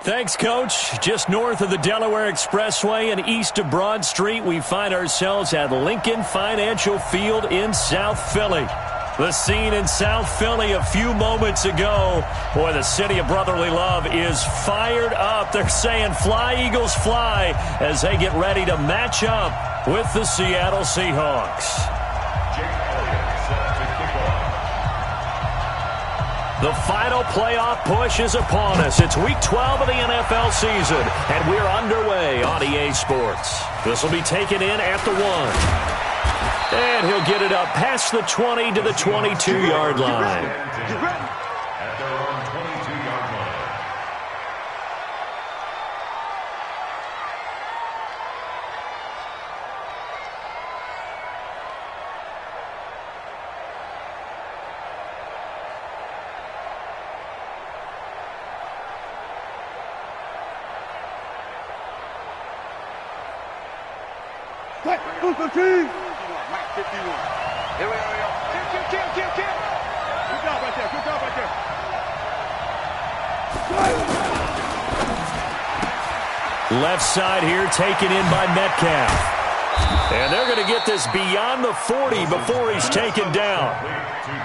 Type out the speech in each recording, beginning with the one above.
Thanks, Coach. Just north of the Delaware Expressway and east of Broad Street, we find ourselves at Lincoln Financial Field in South Philly. The scene in South Philly a few moments ago. Boy, the city of brotherly love is fired up. They're saying, "Fly, Eagles, fly," as they get ready to match up with the Seattle Seahawks. The final playoff push is upon us. It's Week 12 of the NFL season, and we're underway on EA Sports. This will be taken in at the 1. And he'll get it up past the 20 to the 22-yard line. At their own 22-yard line. Mike 51. Here we go. Kill. Good job right there. Left side here taken in by Metcalf. And they're going to get this beyond the 40 before he's taken down.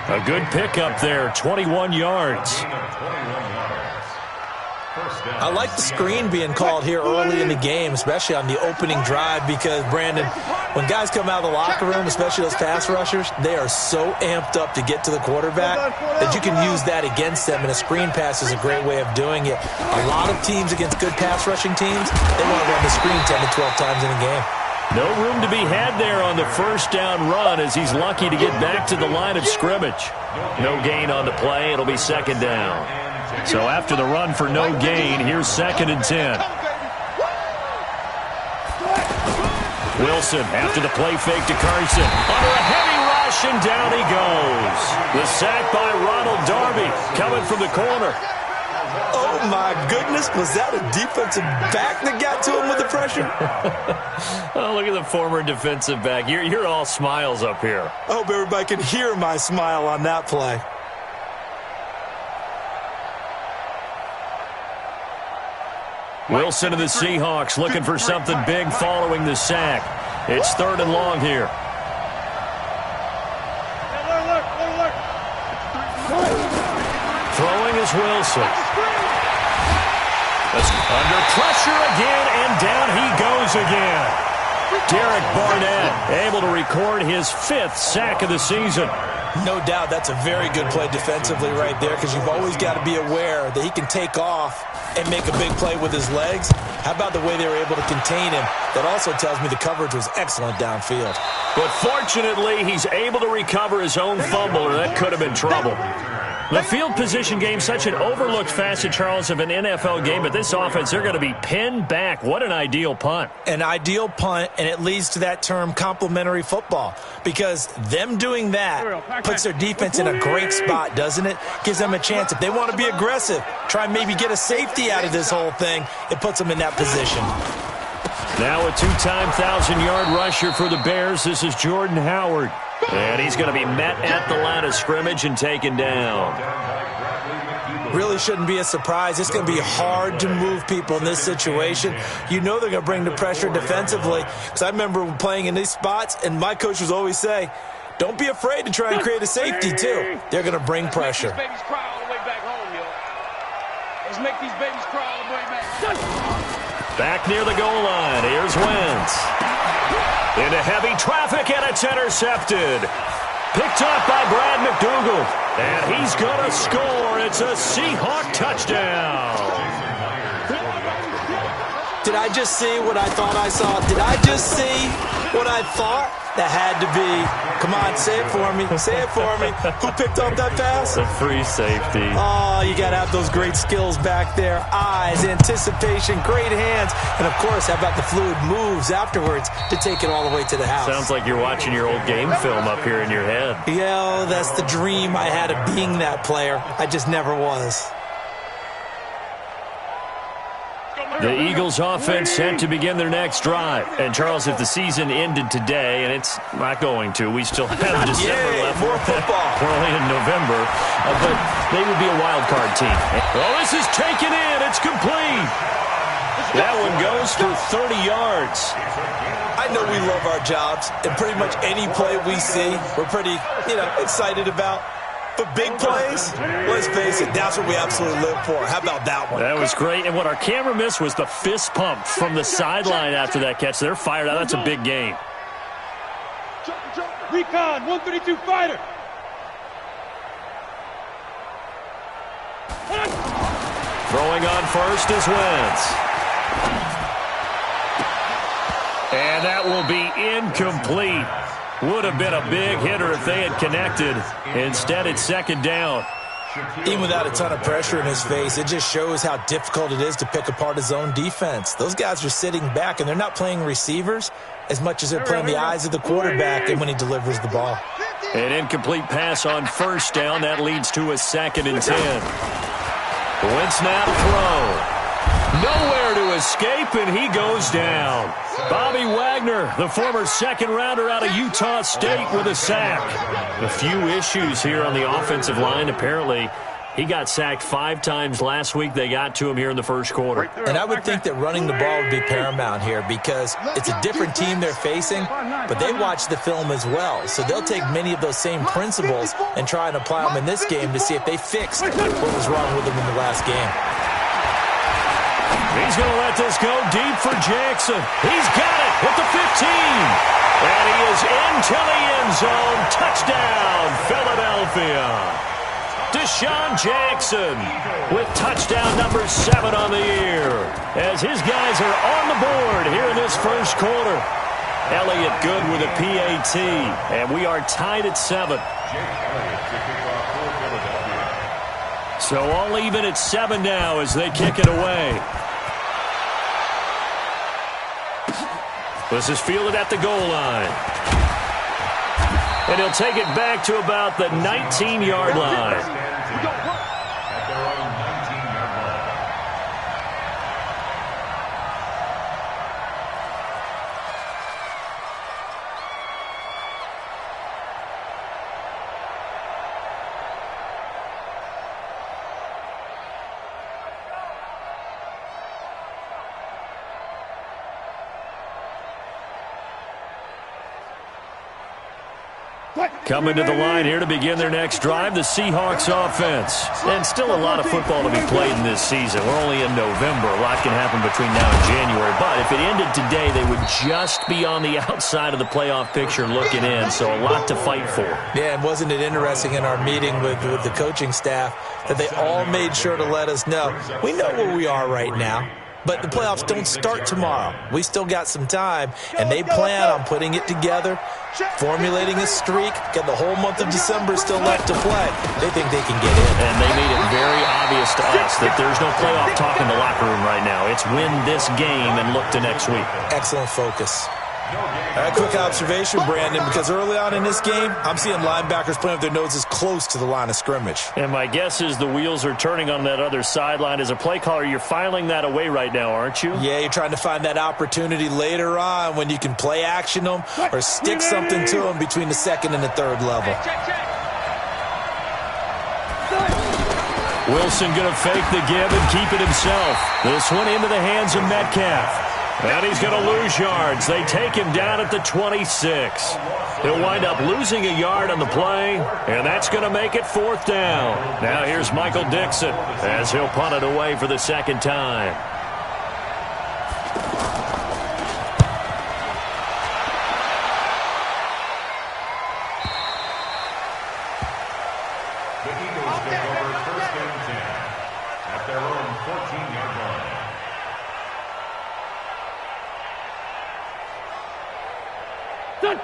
A good pickup there, 21 yards. I like the screen being called here early in the game, especially on the opening drive, because, Brandon, when guys come out of the locker room, especially those pass rushers, they are so amped up to get to the quarterback that you can use that against them, and a screen pass is a great way of doing it. A lot of teams against good pass rushing teams, they want to run the screen 10 to 12 times in a game. No room to be had there on the first down run as he's lucky to get back to the line of scrimmage. No gain on the play. It'll be second down. So after the run for no gain, here's 2nd and 10. Wilson after the play fake to Carson. Under a heavy rush, and down he goes. The sack by Ronald Darby coming from the corner. Oh, my goodness. Was that a defensive back that got to him with the pressure? Oh, look at the former defensive back. You're all smiles up here. I hope everybody can hear my smile on that play. Wilson and the Seahawks looking for something big following the sack. It's 3rd and long here. Throwing is Wilson. That's under pressure again, and down he goes again. Derek Barnett able to record his 5th sack of the season. No doubt that's a very good play defensively right there, because you've always got to be aware that he can take off and make a big play with his legs. How about the way they were able to contain him? That also tells me the coverage was excellent downfield. But fortunately, he's able to recover his own fumble, or that could have been trouble. The field position game, such an overlooked facet, Charles, of an NFL game, but this offense, they're going to be pinned back. What an ideal punt. An ideal punt, and it leads to that term complementary football, because them doing that puts their defense in a great spot, doesn't it? Gives them a chance. If they want to be aggressive, try and maybe get a safety out of this whole thing, it puts them in that position. Now a 2-time 1,000-yard rusher for the Bears. This is Jordan Howard. And he's going to be met at the line of scrimmage and taken down. Really shouldn't be a surprise. It's going to be hard to move people in this situation. You know they're going to bring the pressure defensively. Because I remember playing in these spots, and my coach would always say, don't be afraid to try and create a safety, too. They're going to bring pressure. Let's make these babies cry all the way back home, yo. Let's make these babies cry all the way back home. Back near the goal line, here's Wentz. Into heavy traffic, and it's intercepted. Picked up by Brad McDougal. And he's going to score. It's a Seahawk touchdown. Did I just see what I thought I saw? Did I just see what I thought? That had to be. Come on, say it for me. Say it for me. Who picked up that pass? The free safety. Oh, you got to have those great skills back there. Eyes, anticipation, great hands. And, of course, how about the fluid moves afterwards to take it all the way to the house? Sounds like you're watching your old game film up here in your head. Yeah, that's the dream I had of being that player. I just never was. The Eagles offense set to begin their next drive. And, Charles, if the season ended today, and it's not going to, we still have December left. More football. We're only in November, but they would be a wild card team. Oh, this is taken in. It's complete. That one goes for 30 yards. I know we love our jobs, and pretty much any play we see, we're pretty, excited about. But big plays, let's face it, that's what we absolutely live for. How about that one? That was great. And what our camera missed was the fist pump from the sideline after that catch. They're fired out. That's a big game. Recon, 132 fighter. Throwing on first is Wentz. And that will be incomplete. Would have been a big hitter if they had connected. Instead, it's second down. Even without a ton of pressure in his face, it just shows how difficult it is to pick apart his own defense. Those guys are sitting back, and they're not playing receivers as much as they're playing the eyes of the quarterback and when he delivers the ball. An incomplete pass on first down. That leads to a 2nd and 10. Wentz now to throw. Nowhere to escape, and he goes down. Bobby Wagner, the former second-rounder out of Utah State, with a sack. A few issues here on the offensive line. Apparently, he got sacked 5 times last week. They got to him here in the first quarter. And I would think that running the ball would be paramount here because it's a different team they're facing, but they watch the film as well. So they'll take many of those same principles and try and apply them in this game to see if they fixed what was wrong with them in the last game. He's going to let this go deep for Jackson. He's got it at the 15. And he is into the end zone. Touchdown, Philadelphia. Deshaun Jackson with touchdown number 7 on the year. As his guys are on the board here in this first quarter. Elliott good with a PAT. And we are tied at 7. So all even at 7 now as they kick it away. This is fielded at the goal line. And he'll take it back to about the 19-yard line. Coming to the line here to begin their next drive, the Seahawks offense. And still a lot of football to be played in this season. We're only in November. A lot can happen between now and January. But if it ended today, they would just be on the outside of the playoff picture looking in. So a lot to fight for. Yeah, and wasn't it interesting in our meeting with the coaching staff that they all made sure to let us know, we know where we are right now. But the playoffs don't start tomorrow. We still got some time, and they plan on putting it together, formulating a streak. Got the whole month of December still left to play. They think they can get in. And they made it very obvious to us that there's no playoff talk in the locker room right now. It's win this game and look to next week. Excellent focus. All right, quick observation, Brandon, because early on in this game, I'm seeing linebackers playing with their noses close to the line of scrimmage. And my guess is the wheels are turning on that other sideline. As a play caller, you're filing that away right now, aren't you? Yeah, you're trying to find that opportunity later on when you can play action them or stick something to them between the second and the third level. Wilson going to fake the give and keep it himself. This one into the hands of Metcalf. And he's going to lose yards. They take him down at the 26. He'll wind up losing a yard on the play, and that's going to make it 4th down. Now here's Michael Dixon as he'll punt it away for the second time. The Eagles take over 1st and 10 at their own 14-yard line.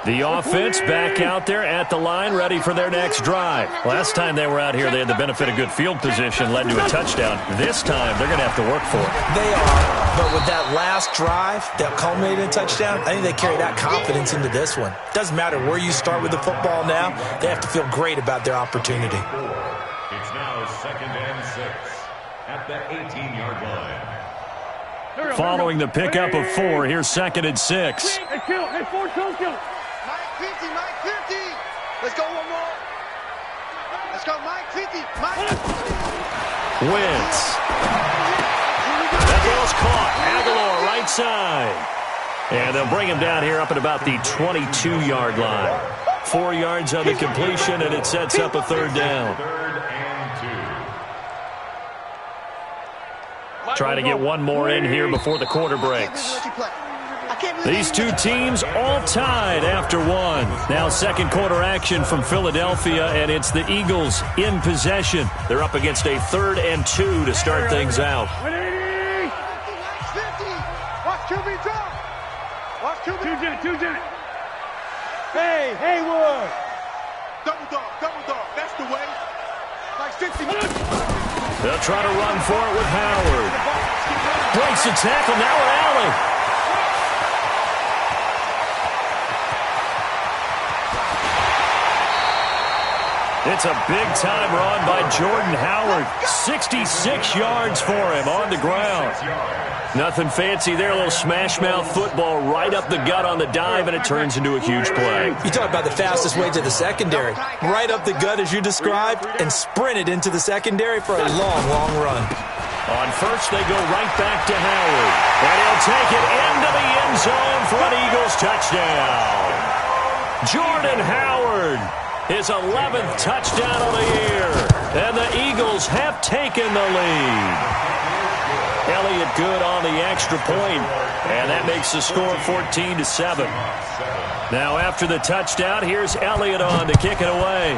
The offense back out there at the line, ready for their next drive. Last time they were out here, they had the benefit of good field position, led to a touchdown. This time, they're going to have to work for it. They are, but with that last drive that culminated in a touchdown, I think they carry that confidence into this one. Doesn't matter where you start with the football now, they have to feel great about their opportunity. It's now 2nd and 6 at the 18-yard line. following the pickup of 4. Here's 2nd and 6. Hey, kill. Hey, 4, kill. Mike 50, Mike 50. Let's go one more. Let's go, Mike 50. Mike. Wentz. That ball's caught. Aguilar right side. And they'll bring him down here up at about the 22-yard line. 4 yards on the completion, and it sets up a 3rd down. Trying to get one more in here before the quarter breaks. These two teams all tied after 1. Now 2nd quarter action from Philadelphia, and it's the Eagles in possession. They're up against a 3rd and 2 to start things out. 180. Watch QB drop. Watch QB. Two jet. Hey, Haywood. Double dog. That's the way. Like 60 minutes. They'll try to run for it with Howard. Breaks the tackle. Now we're Alley. It's a big-time run by Jordan Howard. 66 yards for him on the ground. Nothing fancy there. A little smash-mouth football right up the gut on the dive, and it turns into a huge play. You talk about the fastest way to the secondary. Right up the gut, as you described, and sprinted into the secondary for a long, long run. On first, they go right back to Howard. And he'll take it into the end zone for an Eagles touchdown. Jordan Howard. His 11th touchdown of the year. And the Eagles have taken the lead. Elliott good on the extra point, and that makes the score 14-7. Now after the touchdown, here's Elliott on to kick it away.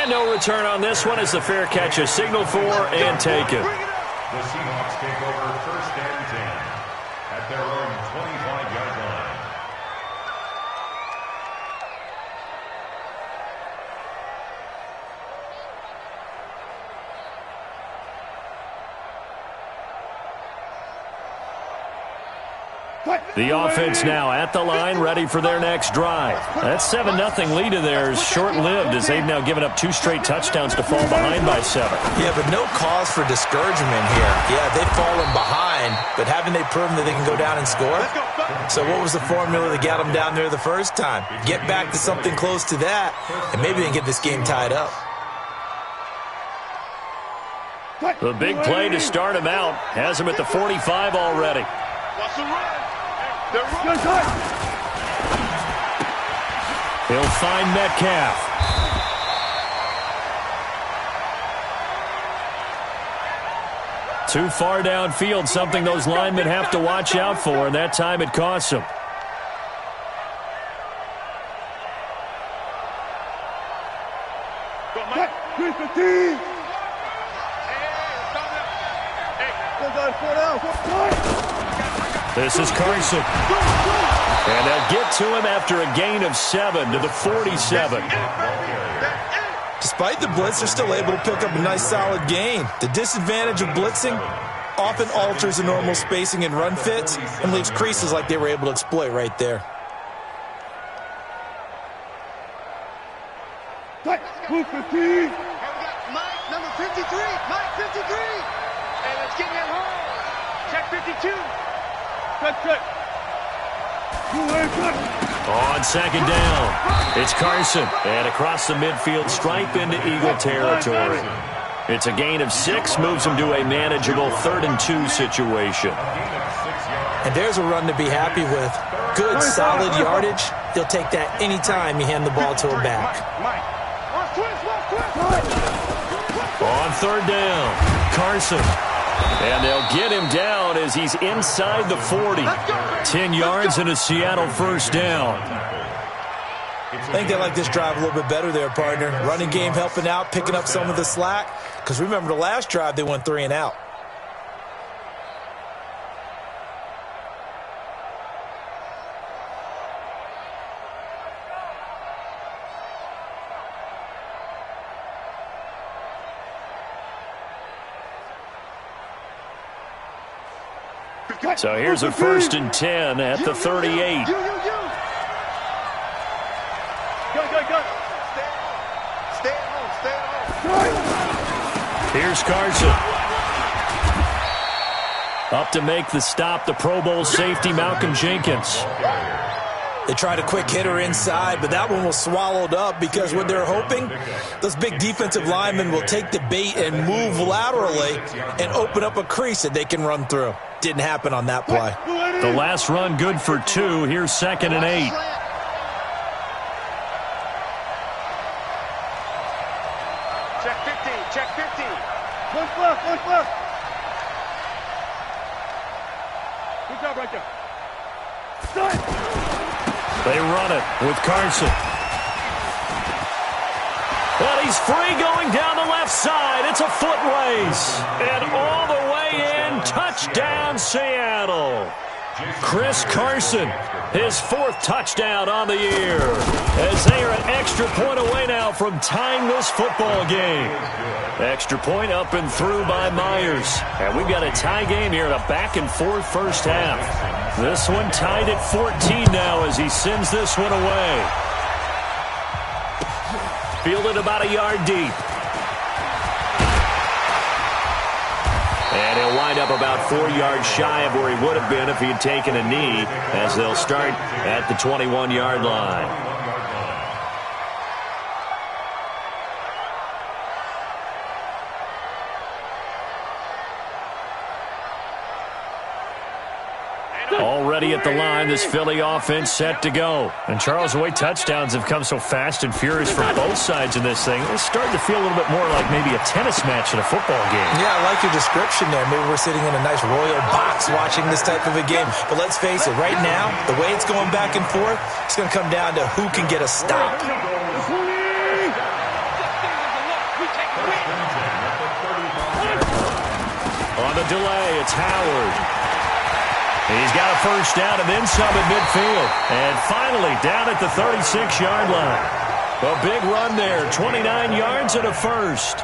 And no return on this one as the fair catch is signaled for and taken. The Seahawks take over 1st and 10 at their own 25-yard line. The offense now at the line, ready for their next drive. That 7-0 lead of theirs short-lived as they've now given up 2 straight touchdowns to fall behind by 7. Yeah, but no cause for discouragement here. Yeah, they've fallen behind, but haven't they proven that they can go down and score? So what was the formula that got them down there the first time? Get back to something close to that, and maybe they can get this game tied up. The big play to start him out has him at the 45 already. Watch the run. He'll find Metcalf. Too far downfield, something those linemen have to watch out for, and that time it costs them. This is Carson. And they'll get to him after a gain of 7 to the 47. Despite the blitz, they're still able to pick up a nice solid gain. The disadvantage of blitzing often alters the normal spacing and run fits and leaves creases like they were able to exploit right there. Mike, number 53. Mike, 53. Hey, let's get him home. Check 52. Check. On 2nd down, it's Carson. And across the midfield stripe into Eagle territory. It's a gain of 6, moves him to a manageable 3rd and 2 situation. And there's a run to be happy with. Good, solid yardage. They'll take that anytime you hand the ball to a back. On 3rd down, Carson. And they'll get him down as he's inside the 40. 10 yards and a Seattle 1st down. I think they like this drive a little bit better there, partner. Running game helping out, picking up some of the slack. Because remember the last drive, they went 3 and out. So here's a 1st and 10 at the 38. Go. Stay at home. Here's Carson. Up to make the stop, the Pro Bowl safety, Malcolm Jenkins. They tried a quick hitter inside, but that one was swallowed up because what they're hoping, those big defensive linemen will take the bait and move laterally and open up a crease that they can run through. Didn't happen on that play. The last run good for 2. Here's 2nd and 8. Check 50, check 50. Push left. Good job right there. Start. They run it with Carson. And he's free going down the left side. It's a foot race. And all the way in, touchdown Seattle. Chris Carson, his 4th touchdown on the year. As they are an extra point away now from tying this football game. Extra point up and through by Myers. And we've got a tie game here in a back-and-forth first half. This one tied at 14 now as he sends this one away. Fielded about a yard deep. And he'll wind up about 4 yards shy of where he would have been if he had taken a knee, as they'll start at the 21-yard line. Already at the line, this Philly offense set to go. And Charles, the way touchdowns have come so fast and furious from both sides in this thing, it's starting to feel a little bit more like maybe a tennis match in a football game. Yeah, I like your description there. Maybe we're sitting in a nice royal box watching this type of a game. But let's face it, right now, the way it's going back and forth, it's going to come down to who can get a stop. On the delay, it's Howard. He's got a first down and then some at midfield. And finally down at the 36-yard line. A big run there, 29 yards and a first.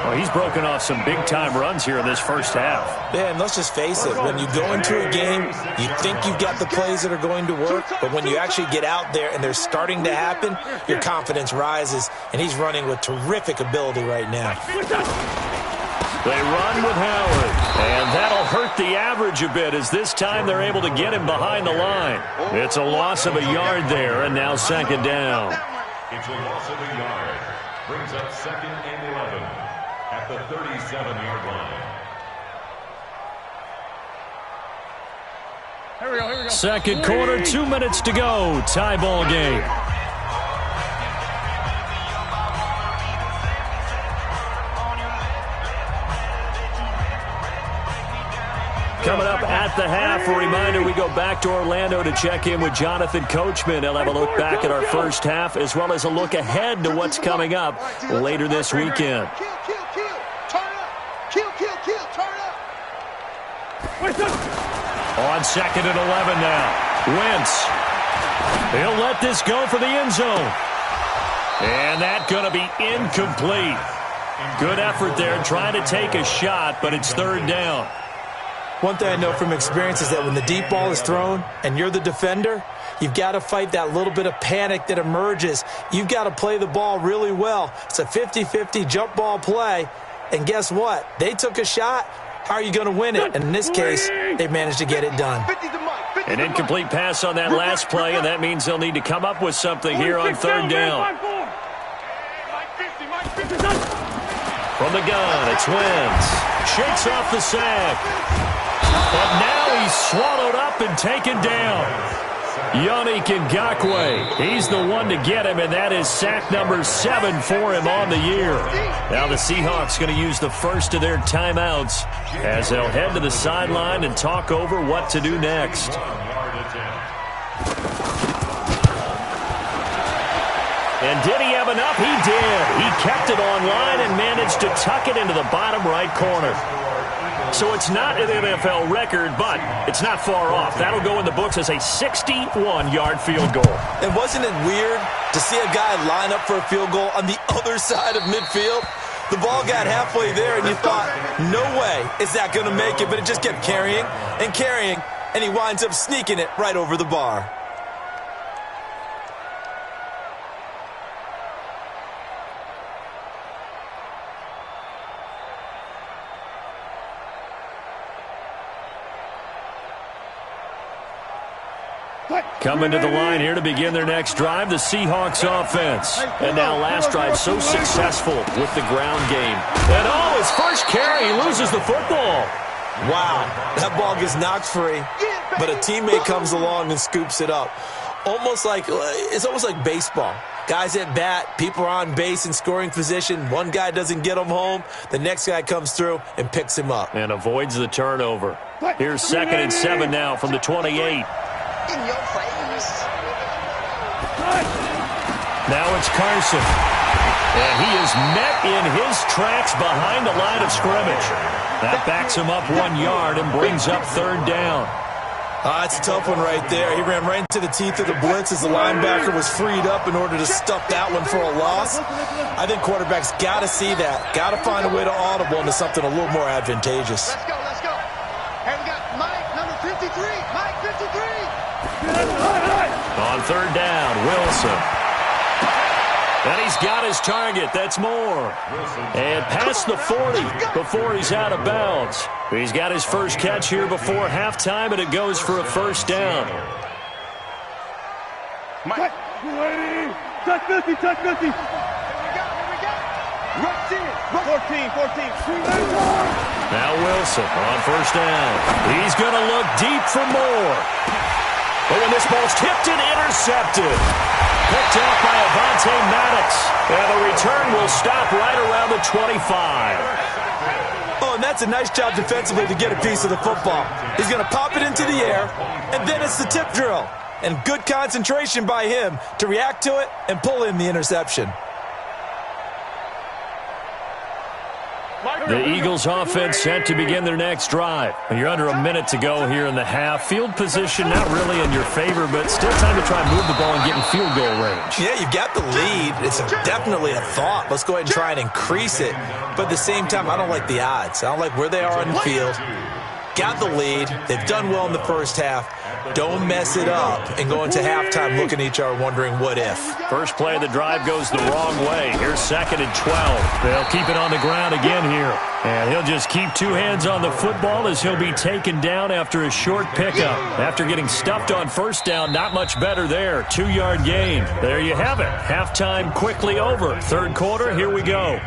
Well, he's broken off some big-time runs here in this first half. Yeah, and let's just face it. When you go into a game, you think you've got the plays that are going to work, but when you actually get out there and they're starting to happen, your confidence rises, and he's running with terrific ability right now. They run with Howard, and that'll hurt the average a bit as this time they're able to get him behind the line. It's a loss of a yard there, and now 2nd down. It's a loss of a yard. Brings up 2nd and 11 at the 37-yard line. Here we go. Second quarter, 2 minutes to go. Tie ball game. Coming up at the half, a reminder, we go back to Orlando to check in with Jonathan Coachman. He'll have a look back at our first half as well as a look ahead to what's coming up later this weekend. On 2nd and 11 now. Wentz. He'll let this go for the end zone. And that's going to be incomplete. Good effort there trying to take a shot, but it's 3rd down. One thing I know from experience is that when the deep ball is thrown and you're the defender, you've got to fight that little bit of panic that emerges. You've got to play the ball really well. It's a 50-50 jump ball play. And guess what? They took a shot. How are you going to win it? And in this case, they managed to get it done. An incomplete pass on that last play, and that means they'll need to come up with something here on 3rd down. From the gun, it's Wentz. Shakes off the sack. But now he's swallowed up and taken down. Yannick Ngakoue, he's the one to get him, and that is sack number 7 for him on the year. Now the Seahawks going to use the first of their timeouts as they'll head to the sideline and talk over what to do next. And did he have enough? He did. He kept it online and managed to tuck it into the bottom right corner. So it's not an NFL record, but it's not far off. That'll go in the books as a 61-yard field goal. And wasn't it weird to see a guy line up for a field goal on the other side of midfield? The ball got halfway there, and you thought, no way is that going to make it, but it just kept carrying and carrying, and he winds up sneaking it right over the bar. Coming to the line here to begin their next drive, the Seahawks offense. And now last drive so successful with the ground game. And his first carry, he loses the football. Wow, that ball gets knocked free, but a teammate comes along and scoops it up. It's almost like baseball. Guys at bat, people are on base in scoring position. One guy doesn't get him home. The next guy comes through and picks him up. And avoids the turnover. Here's 2nd and 7 now from the 28. In your face. Now it's Carson. And he is met in his tracks behind the line of scrimmage. That backs him up 1 yard and brings up 3rd down. That's a tough one right there. He ran right into the teeth of the blitz as the linebacker was freed up in order to stuff that one for a loss. I think quarterbacks got to see that. Got to find a way to audible into something a little more advantageous. Let's go. And we got Mike, number 53. Mike, 53. On 3rd down, Wilson. And he's got his target. That's more. And past the 40 before he's out of bounds. He's got his first catch here before halftime, and it goes for a 1st down. Mike. Touch 50. Here we go. Rush in. 14. Now Wilson on 1st down. He's going to look deep for more. But when this ball's tipped and intercepted. Picked off by Avonte Maddox. And the return will stop right around the 25. Oh, and that's a nice job defensively to get a piece of the football. He's going to pop it into the air, and then it's the tip drill. And good concentration by him to react to it and pull in the interception. The Eagles offense set to begin their next drive. You're under a minute to go here in the half. Field position not really in your favor, but still time to try and move the ball and get in field goal range. Yeah, you've got the lead. It's definitely a thought. Let's go ahead and try and increase it. But at the same time, I don't like the odds. I don't like where they are on the field. Got the lead. They've done well in the first half. Don't mess it up and go into halftime looking at each other wondering what if. First play of the drive goes the wrong way. Here's 2nd and 12. They'll keep it on the ground again here. And he'll just keep 2 hands on the football as he'll be taken down after a short pickup. After getting stuffed on 1st down, not much better there. 2-yard gain. There you have it. Halftime quickly over. 3rd quarter, here we go.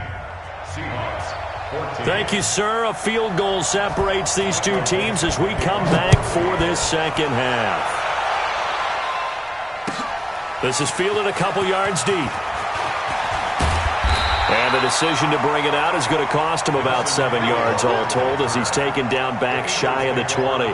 Thank you, sir. A field goal separates these two teams as we come back for this 2nd half. This is fielded a couple yards deep. And the decision to bring it out is going to cost him about 7 yards all told as he's taken down back shy of the 20.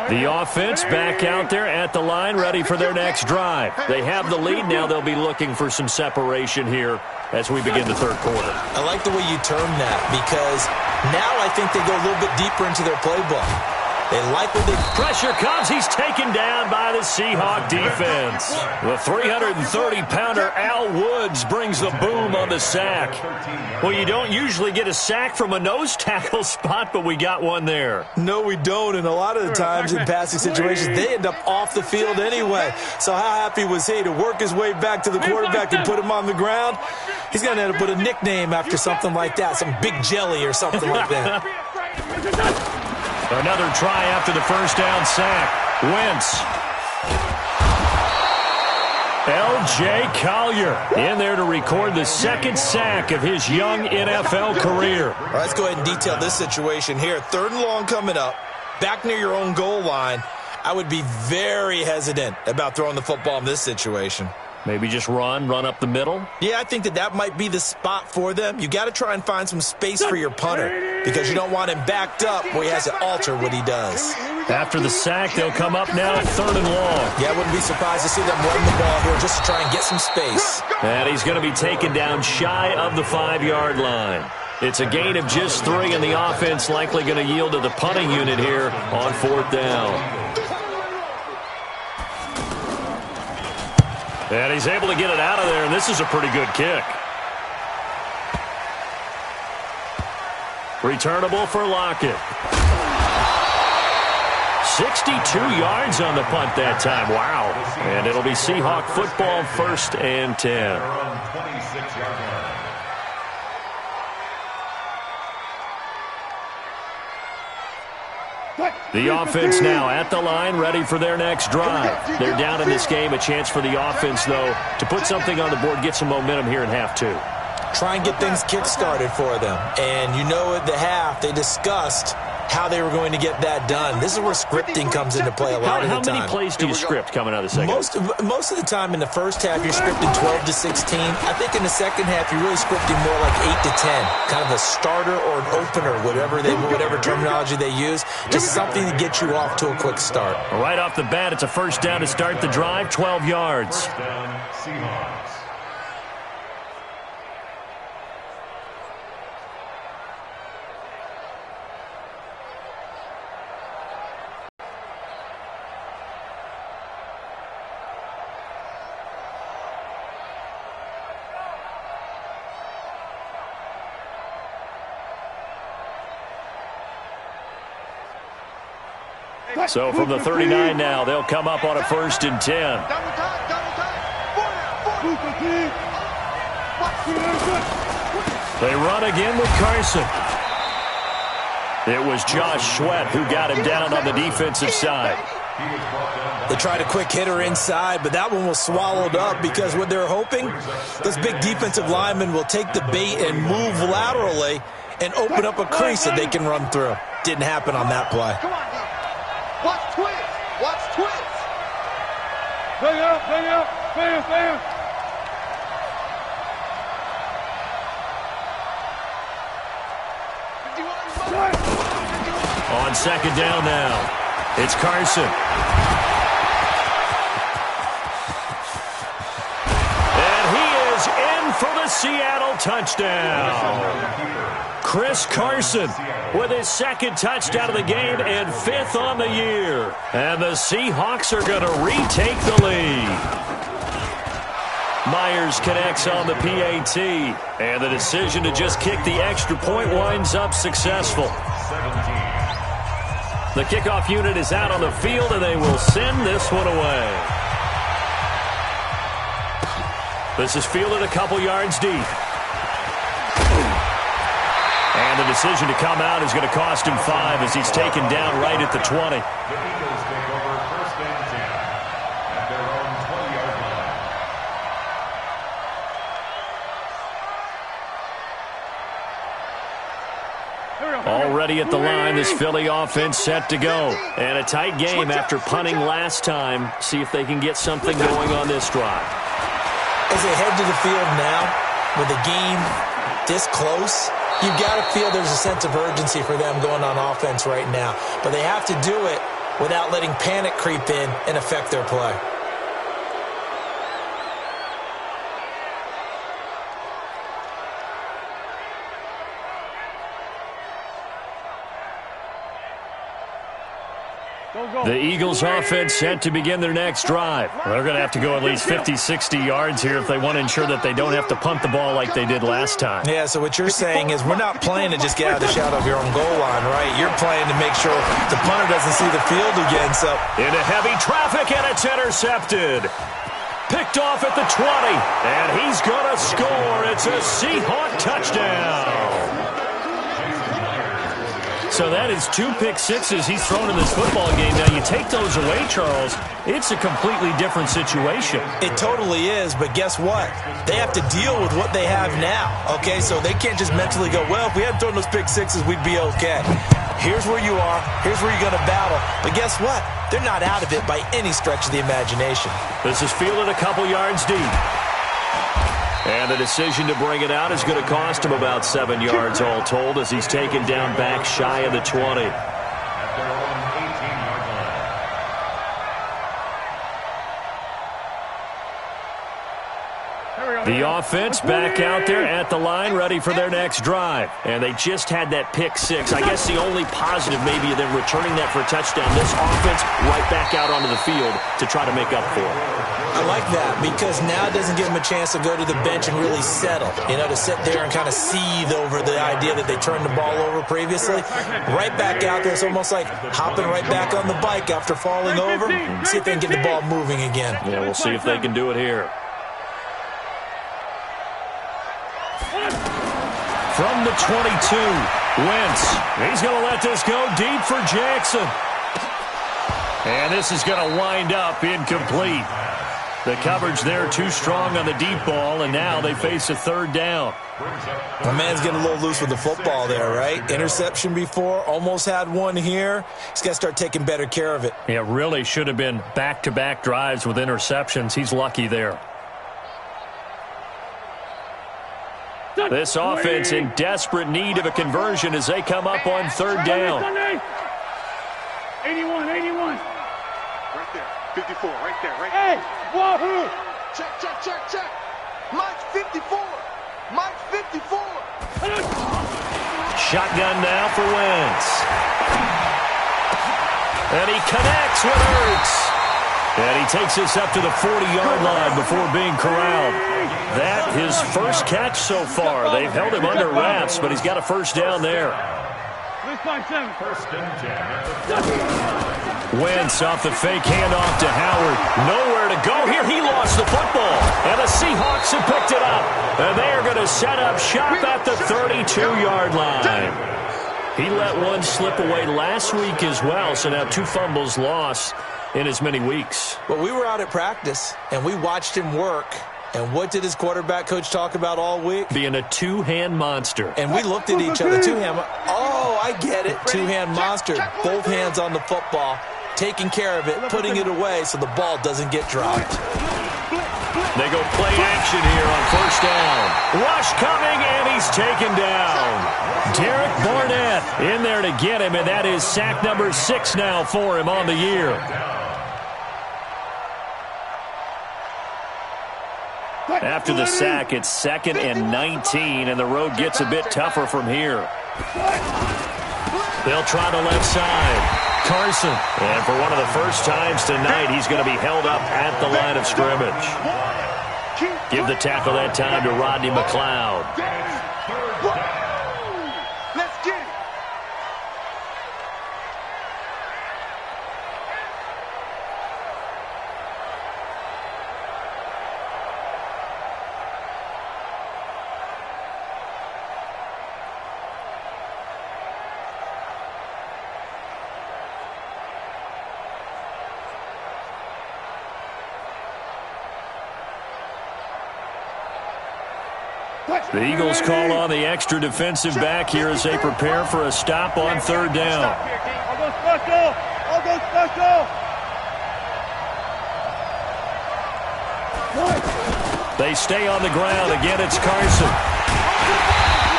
The offense back out there at the line, ready for their next drive. They have the lead. Now they'll be looking for some separation here as we begin the 3rd quarter. I like the way you term that because now I think they go a little bit deeper into their playbook. They like what they... Pressure comes. He's taken down by the Seahawk defense. The 330-pounder Al Woods brings the boom on the sack. Well, you don't usually get a sack from a nose tackle spot, but we got one there. No, we don't, and a lot of the times in passing situations, they end up off the field anyway. So how happy was he to work his way back to the quarterback and put him on the ground? He's going to end up with a nickname after something like that, some Big Jelly or something like that. Another try after the 1st down sack. Wentz. L.J. Collier in there to record the 2nd sack of his young NFL career. All right, let's go ahead and detail this situation here. 3rd and long coming up, back near your own goal line. I would be very hesitant about throwing the football in this situation. Maybe just run up the middle? Yeah, I think that might be the spot for them. You got to try and find some space for your punter because you don't want him backed up where he has to alter what he does. After the sack, they'll come up now 3rd and long. Yeah, I wouldn't be surprised to see them run the ball here just to try and get some space. And he's going to be taken down shy of the 5-yard line. It's a gain of just 3, and the offense likely going to yield to the punting unit here on 4th down. And he's able to get it out of there, and this is a pretty good kick. Returnable for Lockett. 62 yards on the punt that time. Wow. And it'll be Seahawk football, 1st and 10. Their own 26-yard line. The offense now at the line, ready for their next drive. They're down in this game. A chance for the offense, though, to put something on the board, get some momentum here in half 2. Try and get things kick-started for them. And you know at the half, they discussed how they were going to get that done. This is where scripting comes into play a lot of the time. How many plays do you script coming out of the second? Most of the time in the first half, you're scripting 12 to 16. I think in the second half, you're really scripting more like 8 to 10. Kind of a starter or an opener, whatever terminology they use. Just something to get you off to a quick start. Right off the bat, it's a 1st down to start the drive, 12 yards. 1st down, Seahawks. So from the 39 now, they'll come up on a 1st and 10. They run again with Carson. It was Josh Sweat who got him down on the defensive side. They tried a quick hitter inside, but that one was swallowed up because what they're hoping, those big defensive linemen will take the bait and move laterally and open up a crease that they can run through. Didn't happen on that play. Watch twist. Watch twist. Bang up, bang up, bang, bang. On 2nd down now, it's Carson. And he is in for the Seattle touchdown. Chris Carson with his 2nd touchdown of the game and 5th on the year. And the Seahawks are going to retake the lead. Myers connects on the PAT. And the decision to just kick the extra point winds up successful. The kickoff unit is out on the field, and they will send this one away. This is fielded a couple yards deep. And the decision to come out is going to cost him 5 as he's taken down right at the 20. The Eagles take over 1st and 10 at their own 20-yard line. Already at the line, this Philly offense set to go. And a tight game after punting last time. See if they can get something going on this drive. As they head to the field now, with the game this close, you've got to feel there's a sense of urgency for them going on offense right now. But they have to do it without letting panic creep in and affect their play. The Eagles offense set to begin their next drive. They're going to have to go at least 50, 60 yards here if they want to ensure that they don't have to punt the ball like they did last time. Yeah, so what you're saying is we're not playing to just get out of the shadow of your own goal line, right? You're playing to make sure the punter doesn't see the field again. So into heavy traffic, and it's intercepted. Picked off at the 20, and he's going to score. It's a Seahawk touchdown. So that is 2 pick sixes he's thrown in this football game. Now, you take those away, Charles, it's a completely different situation. It totally is, but guess what? They have to deal with what they have now, okay? So they can't just mentally go, well, if we hadn't thrown those pick sixes, we'd be okay. Here's where you are. Here's where you're going to battle. But guess what? They're not out of it by any stretch of the imagination. This is fielded a couple yards deep. And the decision to bring it out is going to cost him about 7 yards all told as he's taken down back shy of the 20. At their own 18-yard line. The offense back out there at the line, ready for their next drive. And they just had that pick six. I guess the only positive maybe of them returning that for a touchdown. This offense right back out onto the field to try to make up for it. I like that because now it doesn't give him a chance to go to the bench and really settle, to sit there and kind of seethe over the idea that they turned the ball over previously. Right back out there. It's almost like hopping right back on the bike after falling over. See if they can get the ball moving again. Yeah, we'll see if they can do it here. From the 22, Wentz. He's going to let this go deep for Jackson. And this is going to wind up incomplete. The coverage there too strong on the deep ball, and now they face a third down. My man's getting a little loose with the football there, right? Interception before, almost had one here. He's got to start taking better care of it. Yeah, really should have been back-to-back drives with interceptions. He's lucky there. This offense in desperate need of a conversion as they come up on third down. 81. Right there. 54, right there, right Hey, there. wahoo! Check. Mike's 54. Mike's 54. Shotgun now for Wentz. And he connects with Ertz. And he takes this up to the 40-yard line before being corralled. That his first catch so far. They've held him under wraps, but he's got a first down there. Wentz off the fake handoff to Howard. Nowhere to go here. He lost the football. And the Seahawks have picked it up. And they are going to set up shop at the 32-yard line. He let one slip away last week as well, so now 2 fumbles lost in as many weeks. Well, we were out at practice, and we watched him work. And what did his quarterback coach talk about all week? Being a two-hand monster. And we looked at each other. Oh, I get it. Two-hand monster. Both hands on the football, taking care of it, putting it away so the ball doesn't get dropped. They go play action here on first down. Rush coming, and he's taken down. Derek Barnett in there to get him, and that is sack number 6 now for him on the year. After the sack, it's 2nd and 19, and the road gets a bit tougher from here. They'll try the left side. Carson. And for one of the first times tonight, he's going to be held up at the line of scrimmage. Give the tackle that time to Rodney McLeod. Let's get it. The Eagles call on the extra defensive back here as they prepare for a stop on third down. I'll go special. They stay on the ground. Again, it's Carson.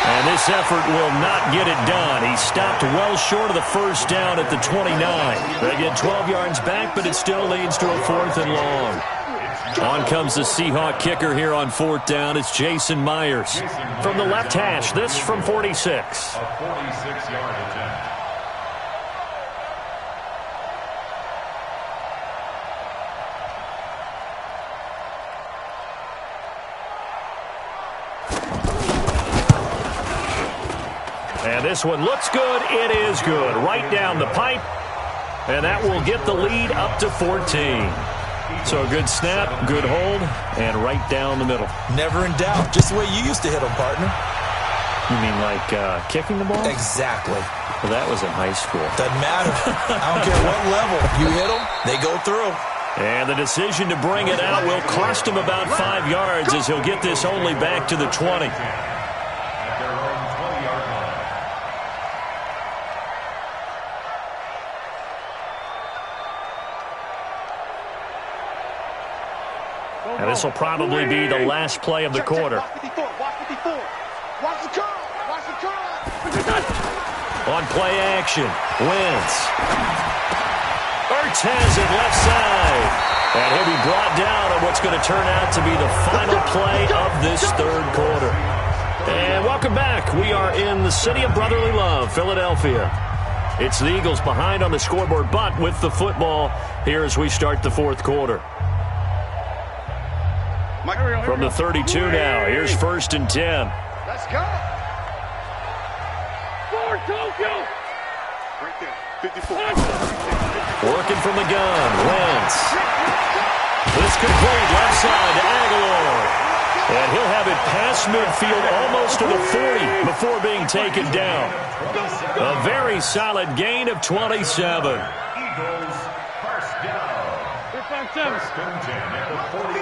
And this effort will not get it done. He stopped well short of the first down at the 29. They get 12 yards back, but it still leads to a 4th and long. On comes the Seahawk kicker here on 4th down. It's Jason Myers from the left hash. This from 46. A 46-yard attempt. And this one looks good. It is good. Right down the pipe. And that will get the lead up to 14. So a good snap, good hold, and right down the middle. Never in doubt. Just the way you used to hit them, partner. You mean like kicking the ball? Exactly. Well, that was in high school. Doesn't matter. I don't care what level. You hit them, they go through. And the decision to bring it out will cost him about 5 yards as he'll get this only back to the 20. At their own 20-yard line. And this will probably be the last play of the quarter. Watch 54. Watch the curl. On play action, Wentz. Ertz has it left side. And he'll be brought down on what's going to turn out to be the final play of this third quarter. And welcome back. We are in the city of brotherly love, Philadelphia. It's the Eagles behind on the scoreboard, but with the football here as we start the fourth quarter. From the 32 now, here's 1st and 10. Let's go. For Tokyo. Right there. 54. Working from the gun, Wentz. This complete left side to Aguilar. And he'll have it past midfield almost to the 40 before being taken down. A very solid gain of 27. Eagles, first down. First and 10 at the 40.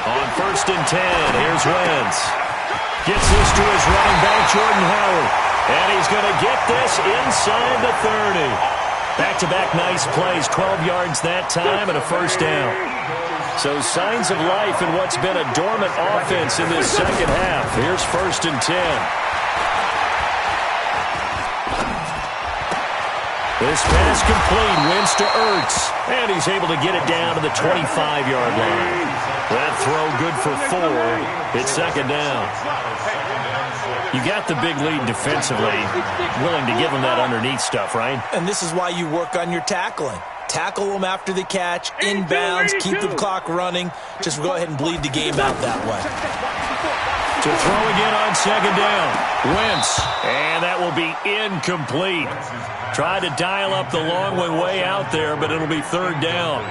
On 1st and 10, here's Wentz. Gets this to his running back, Jordan Howard. And he's going to get this inside the 30. Back-to-back nice plays, 12 yards that time and a first down. So signs of life in what's been a dormant offense in this second half. Here's 1st and 10. This pass complete, Wentz to Ertz. And he's able to get it down to the 25-yard line. That throw good for 4. It's 2nd down. You got the big lead defensively. Willing to give him that underneath stuff, right? And this is why you work on your tackling. Tackle them after the catch, inbounds, keep the clock running. Just go ahead and bleed the game out that way. To throw again on 2nd down. Wentz. And that will be incomplete. Tried to dial up the long one way out there, but it'll be 3rd down.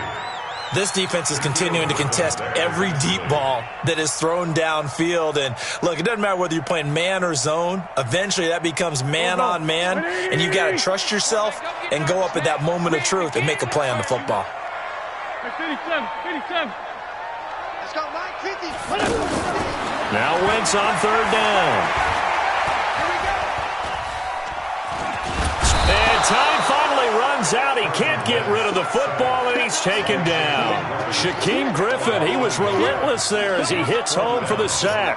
This defense is continuing to contest every deep ball that is thrown downfield. And, look, it doesn't matter whether you're playing man or zone. Eventually, that becomes man-on-man, and you've got to trust yourself and go up at that moment of truth and make a play on the football. 57. Let's go, Mike 50. Now Wentz on 3rd down. And time finally runs out. He can't get rid of the football, and he's taken down. Shaquem Griffin, he was relentless there as he hits home for the sack.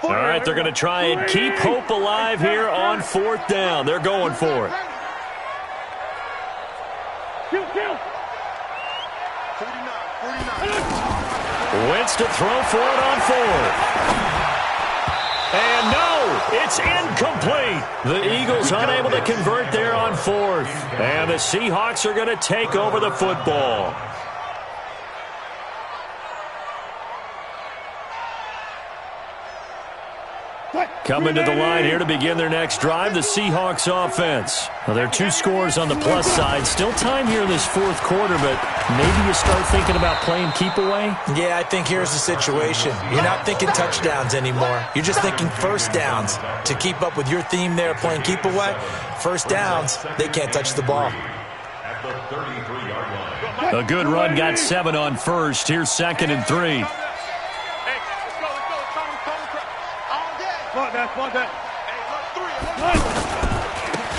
All right, they're going to try and keep hope alive here on 4th down. They're going for it. Kill. 49. Wentz to throw for it on 4th. And no, it's incomplete. The Eagles unable to convert there on 4th. And the Seahawks are going to take over the football. Coming to the line here to begin their next drive, the Seahawks offense. Well, there are 2 scores on the plus side. Still time here in this 4th quarter, but maybe you start thinking about playing keep away? Yeah, I think here's the situation. You're not thinking touchdowns anymore. You're just thinking first downs. To keep up with your theme there, playing keep away, first downs, they can't touch the ball. At the 33-yard line. A good run got 7 on 1st. Here's 2nd and 3.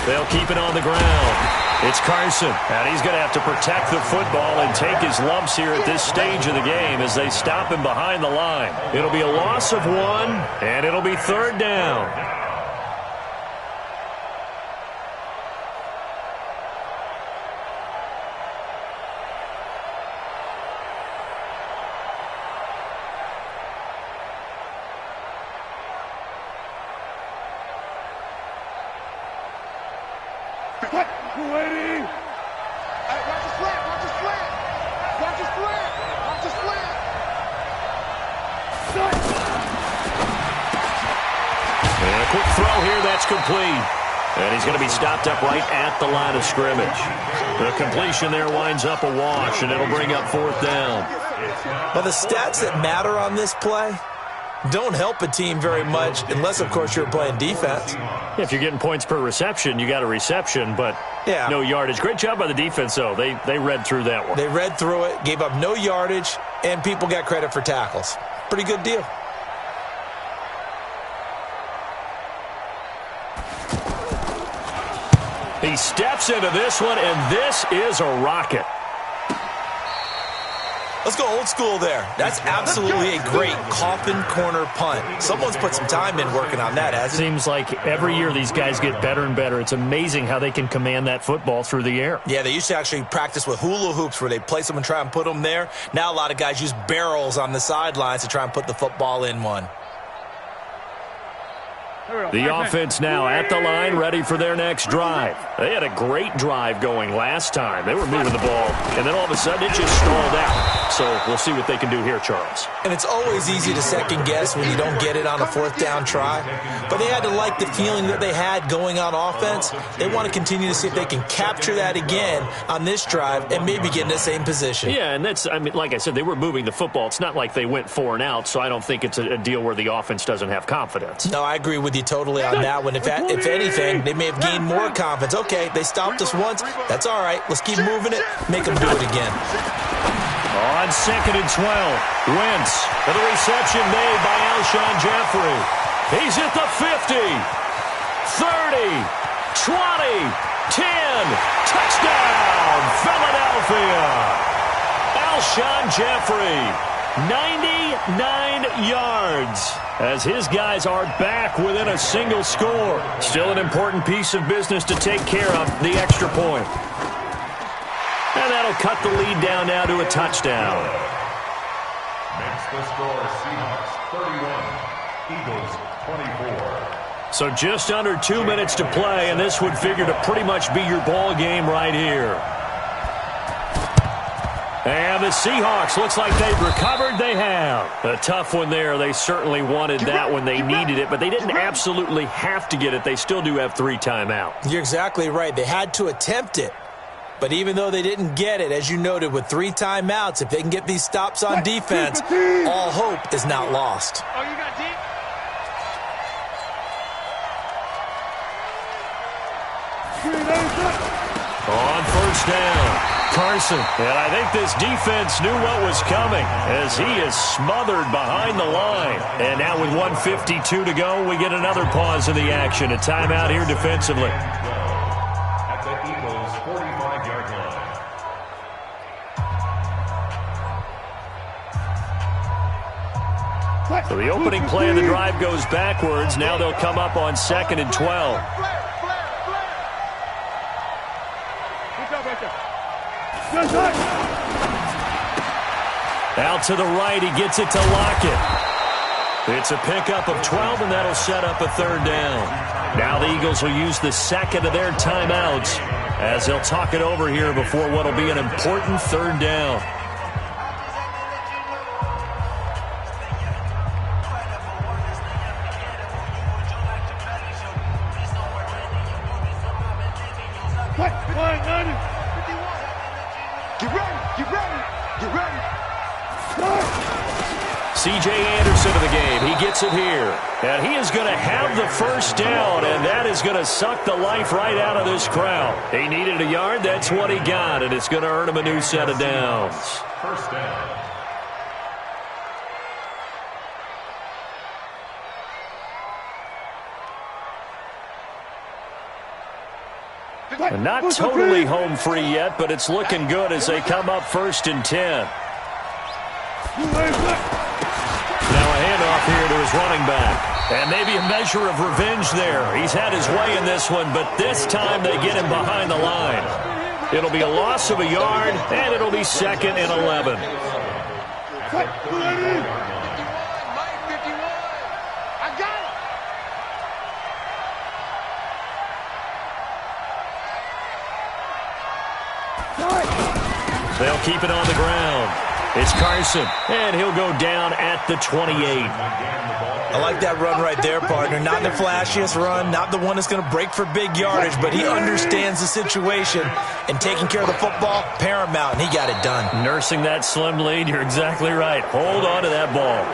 They'll keep it on the ground. It's Carson, and he's going to have to protect the football and take his lumps here at this stage of the game as they stop him behind the line. It'll be a loss of 1, and it'll be 3rd down. Complete. And he's going to be stopped up right at the line of scrimmage. The completion there winds up a wash, and it'll bring up 4th down. Well, the stats that matter on this play don't help a team very much unless, of course, you're playing defense. If you're getting points per reception, you got a reception, but no yardage. Great job by the defense, though. They read through that one. They read through it, gave up no yardage, and people got credit for tackles. Pretty good deal. He steps into this one, and this is a rocket. Let's go old school there. That's absolutely a great coffin corner punt. Someone's put some time in working on that, hasn't it? Seems like every year these guys get better and better. It's amazing how they can command that football through the air. Yeah, they used to actually practice with hula hoops where they place them and try and put them there. Now a lot of guys use barrels on the sidelines to try and put the football in one. The offense now at the line, ready for their next drive. They had a great drive going last time. They were moving the ball, and then all of a sudden it just stalled out. So we'll see what they can do here, Charles. And it's always easy to second-guess when you don't get it on a fourth down try. But they had to like the feeling that they had going on offense. They want to continue to see if they can capture that again on this drive and maybe get in the same position. Yeah, and that's, I mean, like I said, they were moving the football. It's not like they went 4 and out, so I don't think it's a deal where the offense doesn't have confidence. No, I agree with you totally on that one. If anything, they may have gained more confidence. Okay, they stopped us once. That's all right. Let's keep moving it. Make them do it again. On 2nd and 12, Wentz for the reception made by Alshon Jeffrey. He's at the 50, 30, 20, 10. Touchdown, Philadelphia. Alshon Jeffrey, 99 yards. As his guys are back within a single score. Still an important piece of business to take care of, the extra point. And that'll cut the lead down now to a touchdown. Makes the score Seahawks 31, Eagles 24. So just under 2 minutes to play, and this would figure to pretty much be your ball game right here. And the Seahawks, looks like they've recovered. They have. A tough one there. They certainly wanted that when they needed it, but they didn't absolutely have to get it. They still do have 3 timeouts. You're exactly right. They had to attempt it. But even though they didn't get it, as you noted, with 3 timeouts, if they can get these stops on defense, all hope is not lost. Oh, you got deep? On first down, Carson. And I think this defense knew what was coming as he is smothered behind the line. And now with 1:52 to go, we get another pause in the action. A timeout here defensively. At the Eagles' 45-yard line. So the opening play of the drive goes backwards. Now they'll come up on 2nd and 12. Out to the right, he gets it to Lockett. It's a pickup of 12, and that'll set up a 3rd down. Now the Eagles will use the 2nd of their timeouts as they'll talk it over here before what will be an important 3rd down. C.J. Anderson of the game. He gets it here. And he is going to have the first down, and that is going to suck the life right out of this crowd. He needed a yard. That's what he got, and it's going to earn him a new set of downs. First down. And not totally home free yet, but it's looking good as they come up 1st and 10. Now a handoff here to his running back. And maybe a measure of revenge there. He's had his way in this one, but this time they get him behind the line. It'll be a loss of a yard, and it'll be 2nd and 11. They'll keep it on the ground. It's Carson, and he'll go down at the 28. I like that run right there, partner. Not the flashiest run, not the one that's going to break for big yardage, but he understands the situation, and taking care of the football, paramount, and he got it done. Nursing that slim lead, you're exactly right. Hold on to that ball.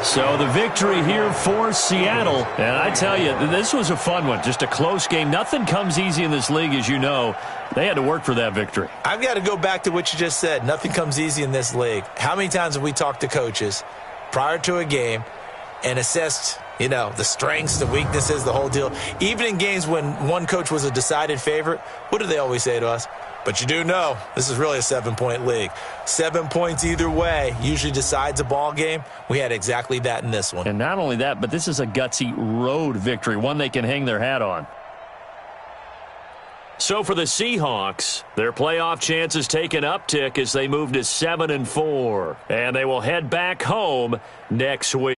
So the victory here for Seattle, and I tell you, this was a fun one. Just a close game. Nothing comes easy in this league, as you know. They had to work for that victory. I've got to go back to what you just said. Nothing comes easy in this league. How many times have we talked to coaches prior to a game and assessed, you know, the strengths, the weaknesses, the whole deal? Even in games when one coach was a decided favorite, what do they always say to us? But you do know this is really a 7-point league. 7 points either way usually decides a ball game. We had exactly that in this one. And not only that, but this is a gutsy road victory, one they can hang their hat on. So for the Seahawks, their playoff chances take an uptick as they move to 7-4. And they will head back home next week.